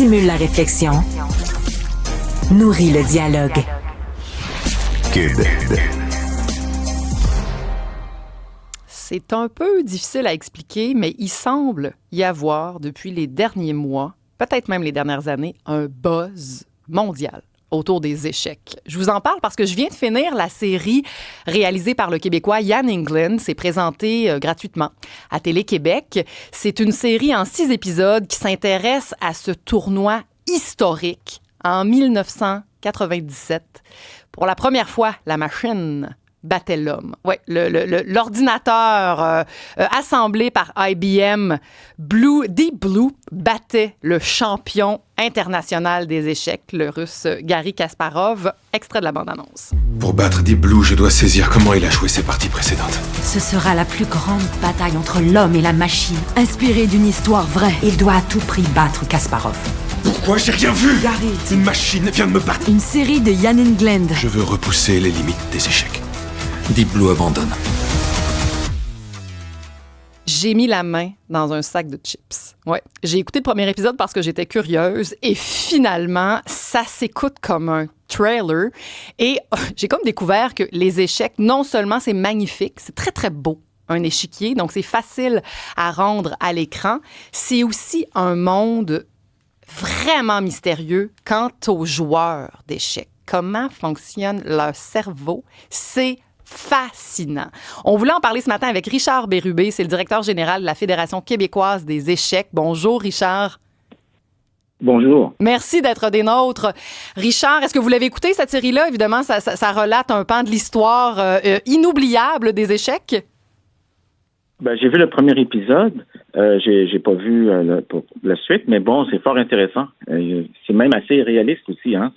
Stimule la réflexion. Nourrit le dialogue. Cube. C'est un peu difficile à expliquer, mais il semble y avoir, depuis les derniers mois, peut-être même les dernières années, un buzz mondial autour des échecs. Je vous en parle parce que je viens de finir la série réalisée par le Québécois Yann Englund. C'est présenté gratuitement à Télé-Québec. C'est une série en 6 épisodes qui s'intéresse à ce tournoi historique en 1997. Pour la première fois, la machine battait l'homme. Oui, l'ordinateur assemblé par IBM, Deep Blue, battait le champion international des échecs, le russe Garry Kasparov. Extrait de la bande-annonce. Pour battre Deep Blue, je dois saisir comment il a joué ses parties précédentes. Ce sera la plus grande bataille entre l'homme et la machine, inspirée d'une histoire vraie. Il doit à tout prix battre Kasparov. Pourquoi j'ai rien vu? Garry. Une machine vient de me battre. Une série de Yann Englund. Je veux repousser les limites des échecs. Deep Blue abandonne. J'ai mis la main dans un sac de chips. Ouais, j'ai écouté le premier épisode parce que j'étais curieuse et finalement, ça s'écoute comme un trailer et j'ai comme découvert que les échecs, non seulement c'est magnifique, c'est très très beau, un échiquier, donc c'est facile à rendre à l'écran, c'est aussi un monde vraiment mystérieux quant aux joueurs d'échecs. Comment fonctionne leur cerveau? C'est fascinant. On voulait en parler ce matin avec Richard Bérubé, c'est le directeur général de la Fédération québécoise des échecs. Bonjour, Richard. Bonjour. Merci d'être des nôtres. Richard, est-ce que vous l'avez écouté, cette série-là? Évidemment, ça relate un pan de l'histoire inoubliable des échecs. Ben, j'ai vu le premier épisode. J'ai pas vu la suite, mais bon, c'est fort intéressant. C'est même assez réaliste aussi, hein.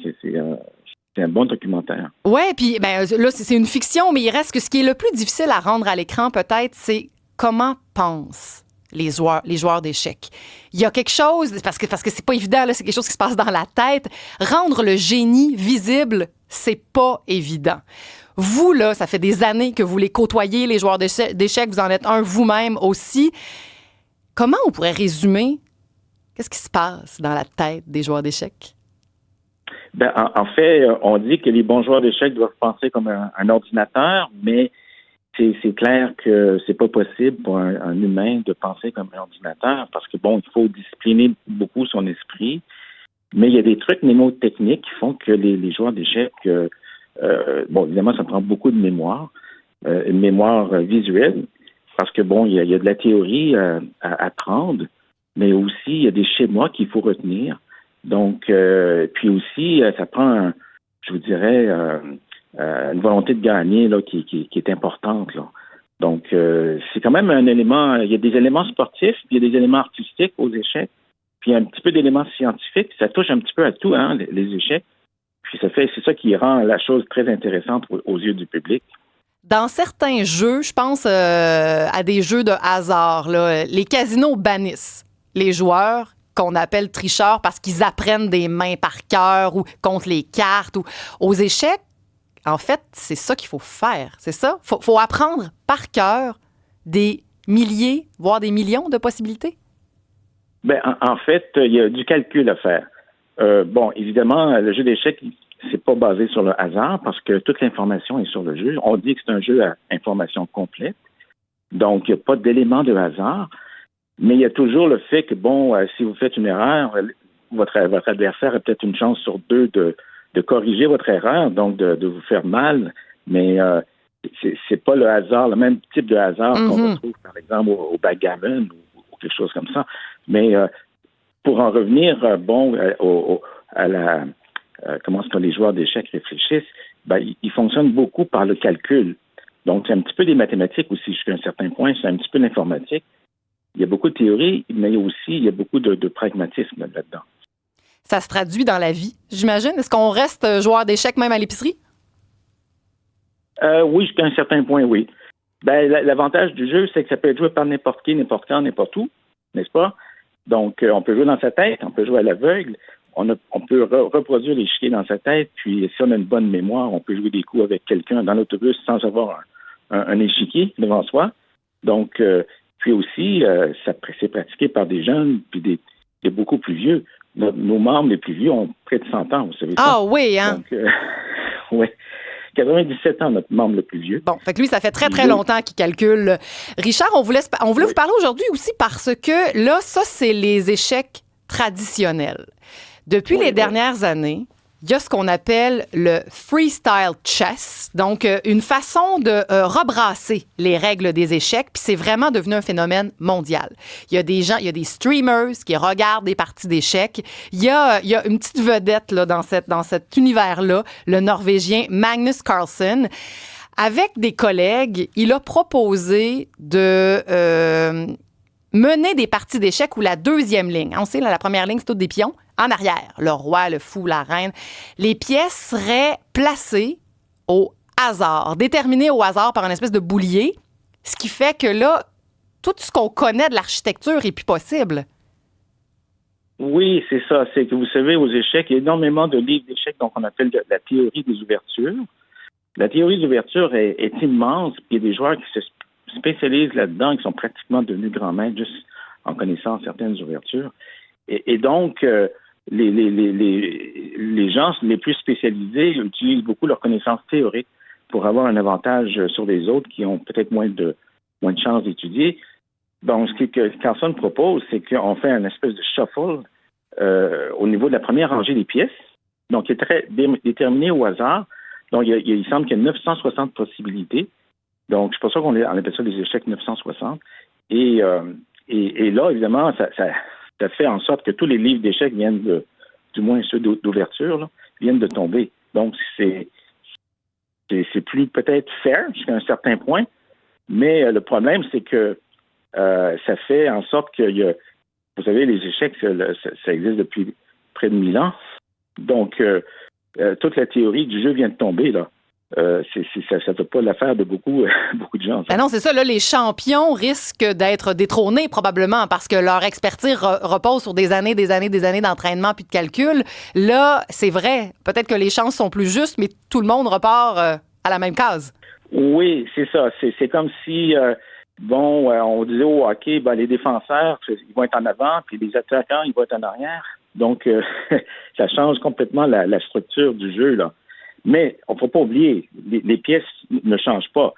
C'est un bon documentaire. Oui, puis ben, là, c'est une fiction, mais il reste que ce qui est le plus difficile à rendre à l'écran, peut-être, c'est comment pensent les joueurs d'échecs. Il y a quelque chose, parce que c'est pas évident, là, c'est quelque chose qui se passe dans la tête. Rendre le génie visible, c'est pas évident. Vous, là, ça fait des années que vous les côtoyez, les joueurs d'échecs, vous en êtes un vous-même aussi. Comment on pourrait résumer qu'est-ce qui se passe dans la tête des joueurs d'échecs? Ben, en fait, on dit que les bons joueurs d'échecs doivent penser comme un ordinateur, mais c'est clair que c'est pas possible pour un humain de penser comme un ordinateur parce que, bon, il faut discipliner beaucoup son esprit, mais il y a des trucs mnémotechniques qui font que les joueurs d'échecs, bon, évidemment, ça prend beaucoup de mémoire, une mémoire visuelle, parce que, bon, il y a de la théorie à apprendre, mais aussi, il y a des schémas qu'il faut retenir. Donc, puis aussi, ça prend, je vous dirais, une volonté de gagner là, qui est importante. Là. Donc, c'est quand même un élément, il y a des éléments sportifs, puis il y a des éléments artistiques aux échecs, puis il y a un petit peu d'éléments scientifiques. Ça touche un petit peu à tout, hein, les échecs. Puis c'est ça qui rend la chose très intéressante aux yeux du public. Dans certains jeux, je pense à des jeux de hasard, là, les casinos bannissent les joueurs qu'on appelle tricheurs parce qu'ils apprennent des mains par cœur ou contre les cartes ou aux échecs. En fait, c'est ça qu'il faut faire, c'est ça? Faut apprendre par cœur des milliers, voire des millions de possibilités. Ben, en fait, il y a du calcul à faire. Bon, évidemment, le jeu d'échecs, c'est pas basé sur le hasard parce que toute l'information est sur le jeu. On dit que c'est un jeu à information complète. Donc, il n'y a pas d'élément de hasard. Mais il y a toujours le fait que, bon, si vous faites une erreur, votre adversaire a peut-être une chance sur deux de corriger votre erreur, donc de vous faire mal. Mais c'est pas le hasard, le même type de hasard qu'on retrouve, par exemple, au backgammon ou quelque chose comme ça. Mais pour en revenir, à la comment est-ce que les joueurs d'échecs réfléchissent, ben, ils fonctionnent beaucoup par le calcul. Donc, c'est un petit peu des mathématiques aussi, jusqu'à un certain point, c'est un petit peu d'informatique. Il y a beaucoup de théorie, mais il y a beaucoup de pragmatisme là-dedans. Ça se traduit dans la vie, j'imagine. Est-ce qu'on reste joueur d'échecs même à l'épicerie? Oui, jusqu'à un certain point, oui. Ben, l'avantage du jeu, c'est que ça peut être joué par n'importe qui, n'importe quand, n'importe où, n'est-ce pas? Donc, on peut jouer dans sa tête, on peut jouer à l'aveugle, on peut reproduire les chiens dans sa tête, puis si on a une bonne mémoire, on peut jouer des coups avec quelqu'un dans l'autobus sans avoir un échiquier devant soi. Donc, puis aussi, c'est pratiqué par des jeunes, puis des beaucoup plus vieux. vieux. Nos membres les plus vieux ont près de 100 ans, vous savez ça. Ah oui, hein? Donc, oui. 97 ans, notre membre le plus vieux. Bon, fait que lui, ça fait très, très longtemps qu'il calcule. Richard, on voulait vous parler aujourd'hui aussi parce que là, ça, c'est les échecs traditionnels. Depuis les dernières années, il y a ce qu'on appelle le freestyle chess, donc une façon de rebrasser les règles des échecs, puis c'est vraiment devenu un phénomène mondial. Il y a des gens, il y a des streamers qui regardent des parties d'échecs. Il y a une petite vedette là, dans cet univers-là, le Norvégien Magnus Carlsen. Avec des collègues, il a proposé de mener des parties d'échecs où la deuxième ligne, on sait, là, la première ligne, c'est toutes des pions, en arrière, le roi, le fou, la reine. Les pièces seraient placées au hasard, déterminées au hasard par une espèce de boulier, ce qui fait que là, tout ce qu'on connaît de l'architecture est plus possible. Oui, c'est ça. C'est que vous savez, aux échecs, il y a énormément de livres d'échecs, donc on appelle la théorie des ouvertures. La théorie des ouvertures est immense, puis il y a des joueurs qui se spécialisent là-dedans, qui sont pratiquement devenus grands maîtres juste en connaissant certaines ouvertures. Et donc, les gens les plus spécialisés utilisent beaucoup leurs connaissances théoriques pour avoir un avantage sur les autres qui ont peut-être moins de chances d'étudier. Donc, ce que Carlsen propose, c'est qu'on fait une espèce de shuffle au niveau de la première rangée des pièces, donc qui est très déterminé au hasard. Donc, il semble qu'il y a 960 possibilités. Donc, c'est pour ça qu'on appelle ça des échecs 960. Et là, évidemment, ça fait en sorte que tous les livres d'échecs viennent du moins ceux d'ouverture, là, viennent de tomber. Donc, c'est plus peut-être fair jusqu'à un certain point, mais le problème, c'est que ça fait en sorte que vous savez, les échecs, ça existe depuis près de 1000 ans. Donc, toute la théorie du jeu vient de tomber, là. Ça ne fait pas l'affaire de beaucoup de gens. Ben non, c'est ça. Là, les champions risquent d'être détrônés probablement parce que leur expertise repose sur des années d'entraînement puis de calcul. Là, c'est vrai. Peut-être que les chances sont plus justes, mais tout le monde repart à la même case. Oui, c'est ça. C'est comme si, on disait au hockey, les défenseurs, ils vont être en avant, puis les attaquants, ils vont être en arrière. Donc, ça change complètement la structure du jeu, là. Mais on ne faut pas oublier, les pièces ne changent pas.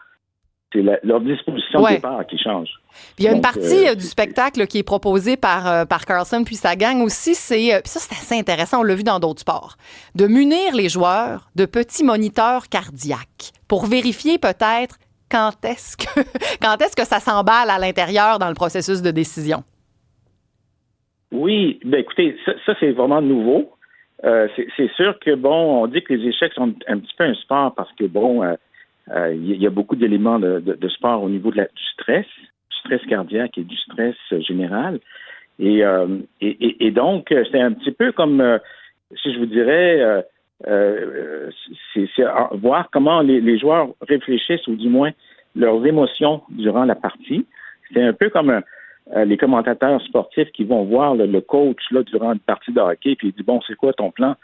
C'est leur disposition de départ qui change. Puis il y a une partie du spectacle qui est proposée par Carlsen puis sa gang aussi. Puis ça, c'est assez intéressant, on l'a vu dans d'autres sports. De munir les joueurs de petits moniteurs cardiaques pour vérifier peut-être quand est-ce que ça s'emballe à l'intérieur dans le processus de décision. Oui, écoutez, ça c'est vraiment nouveau. C'est sûr que, on dit que les échecs sont un petit peu un sport parce que, il y a beaucoup d'éléments de sport au niveau du stress cardiaque et du stress général. Et donc, c'est un petit peu comme, si je vous dirais, c'est voir comment les joueurs réfléchissent ou du moins leurs émotions durant la partie. C'est un peu comme les commentateurs sportifs qui vont voir le coach là, durant une partie de hockey, puis il dit c'est quoi ton plan?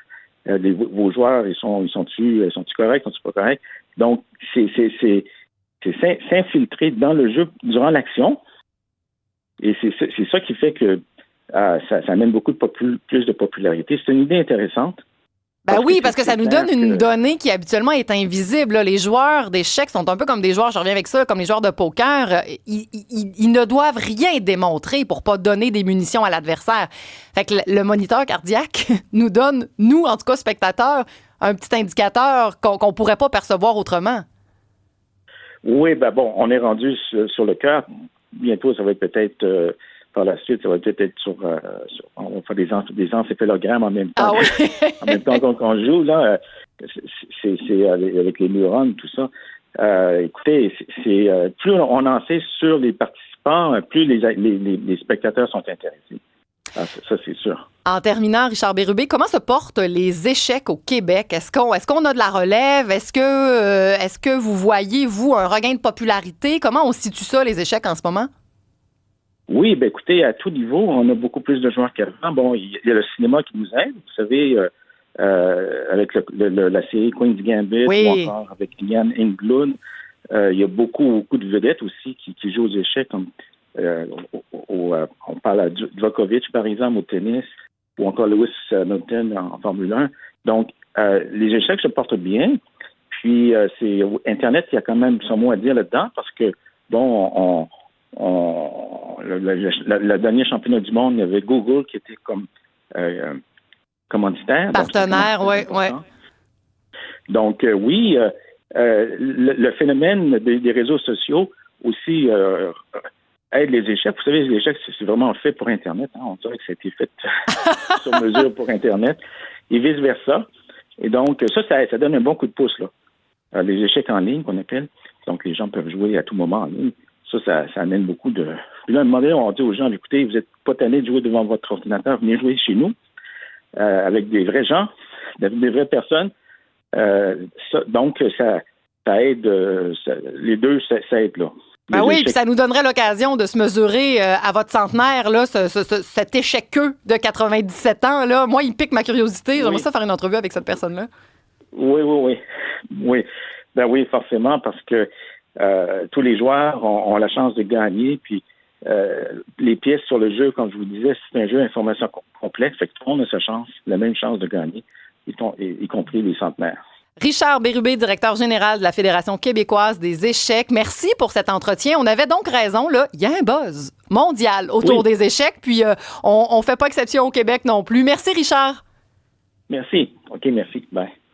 Vos joueurs, ils sont-tu corrects, sont-ils pas corrects? Donc, c'est s'infiltrer dans le jeu durant l'action. Et c'est ça qui fait que ça amène beaucoup plus de popularité. C'est une idée intéressante. Parce que ça nous donne une donnée qui habituellement est invisible. Là. Les joueurs d'échecs sont un peu comme des joueurs, je reviens avec ça, comme les joueurs de poker. Ils ne doivent rien démontrer pour pas donner des munitions à l'adversaire. Fait que le moniteur cardiaque nous donne, nous, en tout cas, spectateurs, un petit indicateur qu'on pourrait pas percevoir autrement. Oui, on est rendu sur le cœur. Bientôt, ça va être peut-être... par la suite, ça va peut-être être on va faire des encéphalogrammes en même temps. Ah oui. En même temps qu'on joue, là, c'est avec les neurones, tout ça. Écoutez, plus on en sait sur les participants, plus les spectateurs sont intéressés. Ça, c'est sûr. En terminant, Richard Bérubé, comment se portent les échecs au Québec? Est-ce qu'on a de la relève? Est-ce que vous voyez, vous, un regain de popularité? Comment on situe ça, les échecs, en ce moment? Oui, écoutez, à tout niveau, on a beaucoup plus de joueurs qu'avant. Il y a le cinéma qui nous aide, vous savez, avec la série Queen's Gambit, ou encore avec Liane Englund. Il y a beaucoup de vedettes aussi qui jouent aux échecs, comme on parle à Djokovic, par exemple, au tennis. ou encore Lewis Hamilton en Formule 1. Donc, les échecs se portent bien. Puis, c'est Internet, il y a quand même son mot à dire là-dedans parce que, bon, le dernier championnat du monde, il y avait Google qui était comme commanditaire. Partenaire, oui. Donc, oui, le phénomène des réseaux sociaux aussi aide les échecs. Vous savez, les échecs, c'est vraiment fait pour Internet. Hein? On dirait que ça a été fait sur mesure pour Internet et vice-versa. Et donc, ça donne un bon coup de pouce, là. Les échecs en ligne, qu'on appelle. Donc, les gens peuvent jouer à tout moment en ligne. Ça amène beaucoup de... Puis là, à un moment donné, on dit aux gens, écoutez, vous n'êtes pas tannés de jouer devant votre ordinateur, venez jouer chez nous, avec des vrais gens, des vraies personnes. Donc, ça aide, les deux, ça aide, là. Ben oui, puis ça nous donnerait l'occasion de se mesurer à votre centenaire, là, cet échec-queux de 97 ans. Là. Moi, il pique ma curiosité. J'aimerais ça faire une entrevue avec cette personne-là. Oui. Ben oui, forcément, parce que tous les joueurs ont la chance de gagner. Puis les pièces sur le jeu, comme je vous disais, c'est un jeu d'information complexe. Fait que tout le monde a sa chance, la même chance de gagner, y compris les centenaires. Richard Bérubé, directeur général de la Fédération québécoise des échecs. Merci pour cet entretien. On avait donc raison, là. Il y a un buzz mondial autour des échecs, puis on ne fait pas exception au Québec non plus. Merci, Richard. Merci. OK, merci. Bye.